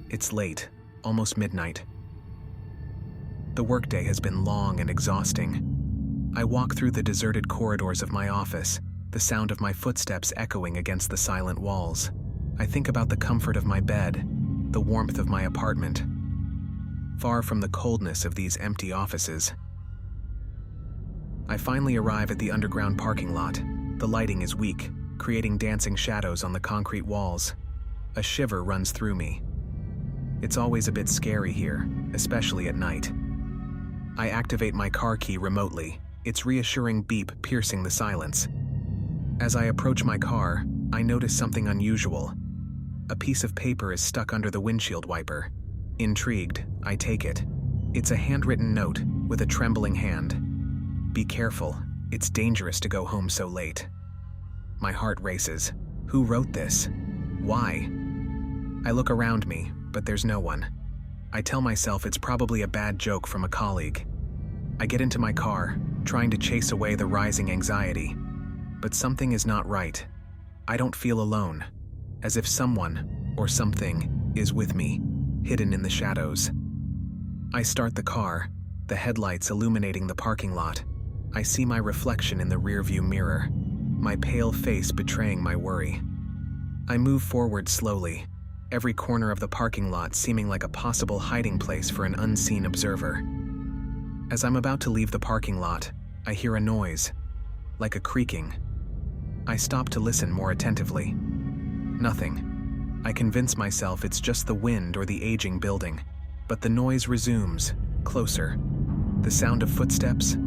It's late, almost midnight. The workday has been long and exhausting. I walk through the deserted corridors of my office, the sound of my footsteps echoing against the silent walls. I think about the comfort of my bed, the warmth of my apartment, far from the coldness of these empty offices. I finally arrive at the underground parking lot. The lighting is weak, creating dancing shadows on the concrete walls. A shiver runs through me. It's always a bit scary here, especially at night. I activate my car key remotely, its reassuring beep piercing the silence. As I approach my car, I notice something unusual. A piece of paper is stuck under the windshield wiper. Intrigued, I take it. It's a handwritten note with a trembling hand. "Be careful, it's dangerous to go home so late." My heart races. Who wrote this? Why? I look around me, but there's no one. I tell myself it's probably a bad joke from a colleague. I get into my car, trying to chase away the rising anxiety. But something is not right. I don't feel alone, as if someone, or something, is with me, hidden in the shadows. I start the car, the headlights illuminating the parking lot. I see my reflection in the rearview mirror, my pale face betraying my worry. I move forward slowly, every corner of the parking lot seeming like a possible hiding place for an unseen observer. As I'm about to leave the parking lot, I hear a noise, like a creaking. I stop to listen more attentively. Nothing. I convince myself it's just the wind or the aging building, but the noise resumes, closer. The sound of footsteps?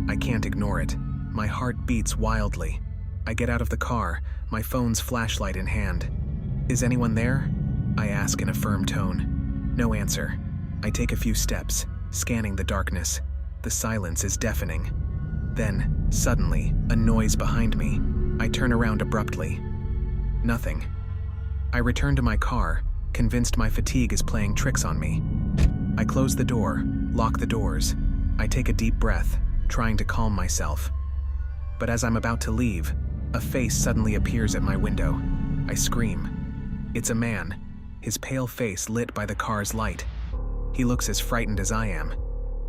I can't ignore it. My heart beats wildly. I get out of the car, my phone's flashlight in hand. "Is anyone there?" I ask in a firm tone. No answer. I take a few steps, scanning the darkness. The silence is deafening. Then, suddenly, a noise behind me. I turn around abruptly. Nothing. I return to my car, convinced my fatigue is playing tricks on me. I close the door, lock the doors. I take a deep breath, trying to calm myself. But as I'm about to leave, a face suddenly appears at my window. I scream. It's a man, his pale face lit by the car's light. He looks as frightened as I am.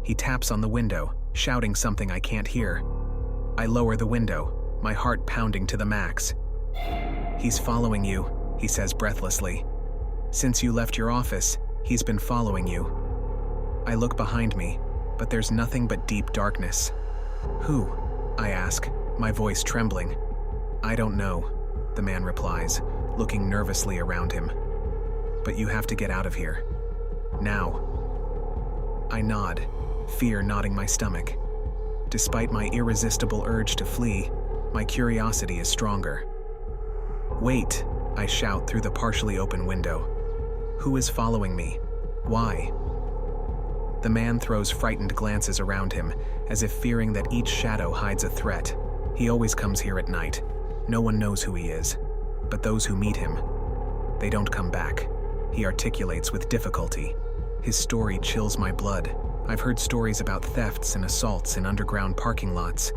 He taps on the window, shouting something I can't hear. I lower the window, my heart pounding to the max. "He's following you," he says breathlessly. "Since you left your office, he's been following you." I look behind me, but there's nothing but deep darkness. "Who?" I ask, my voice trembling. "I don't know," the man replies, looking nervously around him. "But you have to get out of here. Now." I nod, fear knotting my stomach. Despite my irresistible urge to flee, my curiosity is stronger. "Wait," I shout through the partially open window. "Who is following me? Why?" The man throws frightened glances around him, as if fearing that each shadow hides a threat. He always comes here at night. No one knows who he is, but those who meet him, they don't come back. He articulates with difficulty. His story chills my blood. I've heard stories about thefts and assaults in underground parking lots,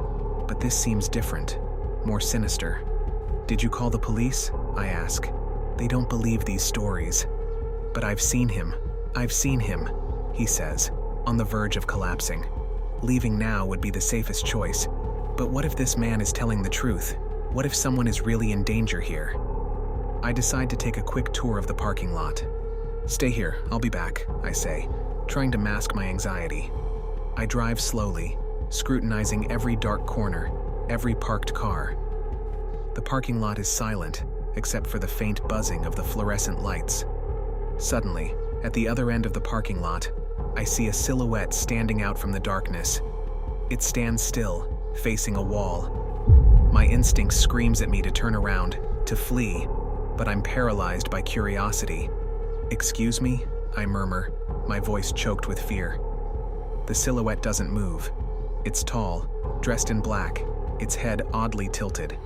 but this seems different, more sinister. "Did you call the police?" I ask. They don't believe these stories. "But I've seen him, he says, on the verge of collapsing. Leaving now would be the safest choice. But what if this man is telling the truth? What if someone is really in danger here? I decide to take a quick tour of the parking lot. "Stay here, I'll be back," I say, trying to mask my anxiety. I drive slowly, scrutinizing every dark corner, every parked car. The parking lot is silent, except for the faint buzzing of the fluorescent lights. Suddenly, at the other end of the parking lot, I see a silhouette standing out from the darkness. It stands still, facing a wall. My instinct screams at me to turn around, to flee, but I'm paralyzed by curiosity. "Excuse me?" I murmur, my voice choked with fear. The silhouette doesn't move. It's tall, dressed in black, its head oddly tilted.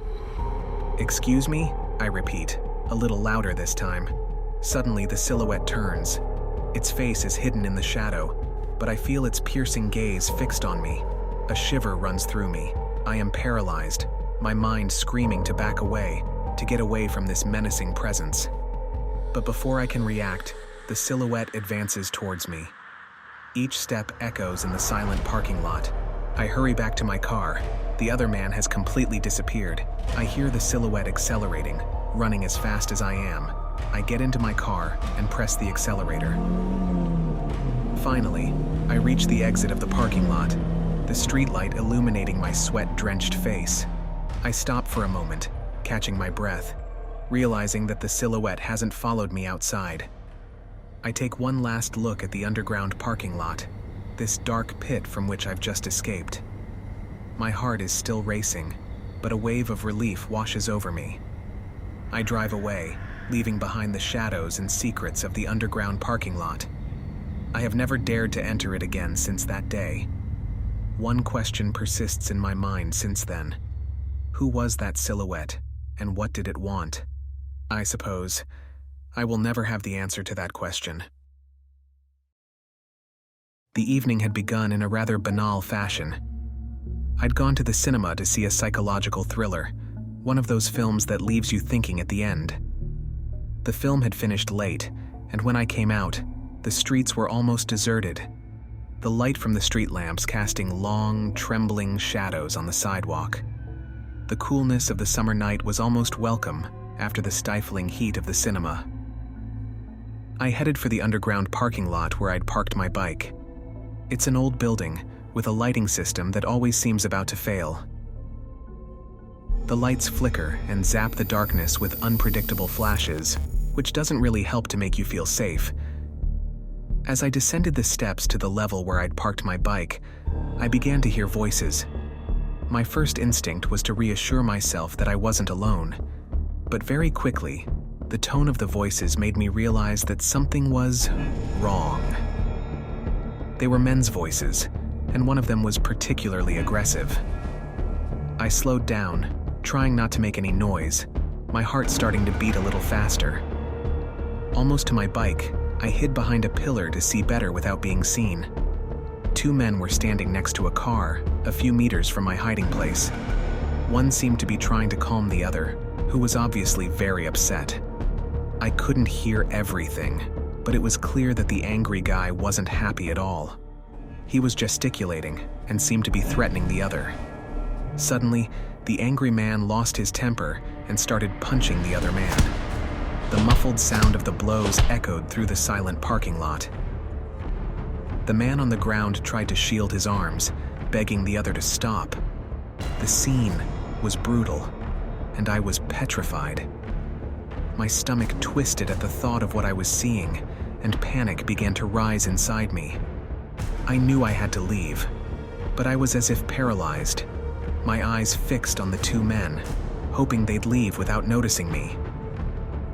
"Excuse me?" I repeat, a little louder this time. Suddenly, the silhouette turns. Its face is hidden in the shadow, but I feel its piercing gaze fixed on me. A shiver runs through me. I am paralyzed, my mind screaming to back away, to get away from this menacing presence. But before I can react, The silhouette advances towards me. Each step echoes in the silent parking lot. I hurry back to my car. The other man has completely disappeared. I hear the silhouette accelerating, running as fast as I am. I get into my car and press the accelerator. Finally, I reach the exit of the parking lot, the streetlight illuminating my sweat-drenched face. I stop for a moment, catching my breath, realizing that the silhouette hasn't followed me outside. I take one last look at the underground parking lot, this dark pit from which I've just escaped. My heart is still racing, but a wave of relief washes over me. I drive away, leaving behind the shadows and secrets of the underground parking lot. I have never dared to enter it again since that day. One question persists in my mind since then. Who was that silhouette, and what did it want? I suppose I will never have the answer to that question. The evening had begun in a rather banal fashion. I'd gone to the cinema to see a psychological thriller, one of those films that leaves you thinking at the end. The film had finished late, and when I came out, the streets were almost deserted, the light from the street lamps casting long, trembling shadows on the sidewalk. The coolness of the summer night was almost welcome after the stifling heat of the cinema. I headed for the underground parking lot where I'd parked my bike. It's an old building with a lighting system that always seems about to fail. The lights flicker and zap the darkness with unpredictable flashes, which doesn't really help to make you feel safe. As I descended the steps to the level where I'd parked my bike, I began to hear voices. My first instinct was to reassure myself that I wasn't alone, but very quickly, the tone of the voices made me realize that something was wrong. They were men's voices, and one of them was particularly aggressive. I slowed down, trying not to make any noise, my heart starting to beat a little faster. Almost to my bike, I hid behind a pillar to see better without being seen. Two men were standing next to a car, a few meters from my hiding place. One seemed to be trying to calm the other, who was obviously very upset. I couldn't hear everything, but it was clear that the angry guy wasn't happy at all. He was gesticulating and seemed to be threatening the other. Suddenly, the angry man lost his temper and started punching the other man. The muffled sound of the blows echoed through the silent parking lot. The man on the ground tried to shield his arms, begging the other to stop. The scene was brutal, and I was petrified. My stomach twisted at the thought of what I was seeing, and panic began to rise inside me. I knew I had to leave, but I was as if paralyzed, my eyes fixed on the two men, hoping they'd leave without noticing me.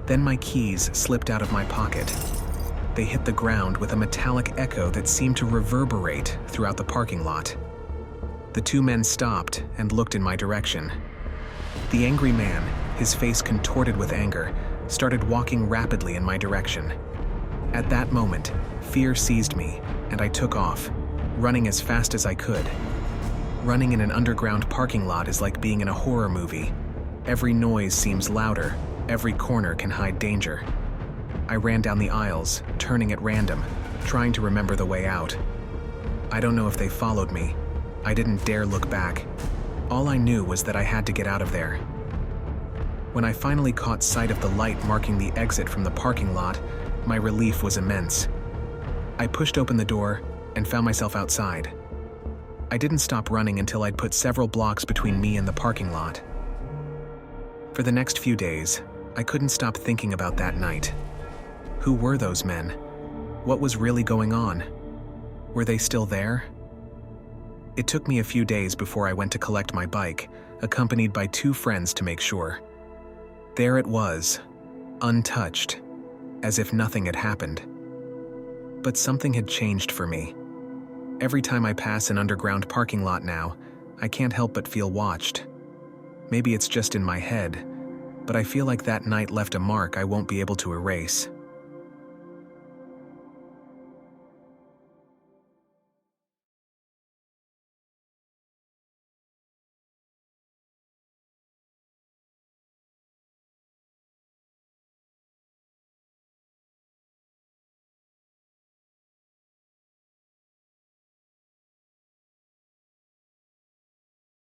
Then my keys slipped out of my pocket. They hit the ground with a metallic echo that seemed to reverberate throughout the parking lot. The two men stopped and looked in my direction. The angry man, his face contorted with anger, started walking rapidly in my direction. At that moment, fear seized me, and I took off, running as fast as I could. Running in an underground parking lot is like being in a horror movie. Every noise seems louder, every corner can hide danger. I ran down the aisles, turning at random, trying to remember the way out. I don't know if they followed me. I didn't dare look back. All I knew was that I had to get out of there. When I finally caught sight of the light marking the exit from the parking lot, my relief was immense. I pushed open the door and found myself outside. I didn't stop running until I'd put several blocks between me and the parking lot. For the next few days, I couldn't stop thinking about that night. Who were those men? What was really going on? Were they still there? It took me a few days before I went to collect my bike, accompanied by two friends to make sure. There it was, untouched, as if nothing had happened. But something had changed for me. Every time I pass an underground parking lot now, I can't help but feel watched. Maybe it's just in my head, but I feel like that night left a mark I won't be able to erase.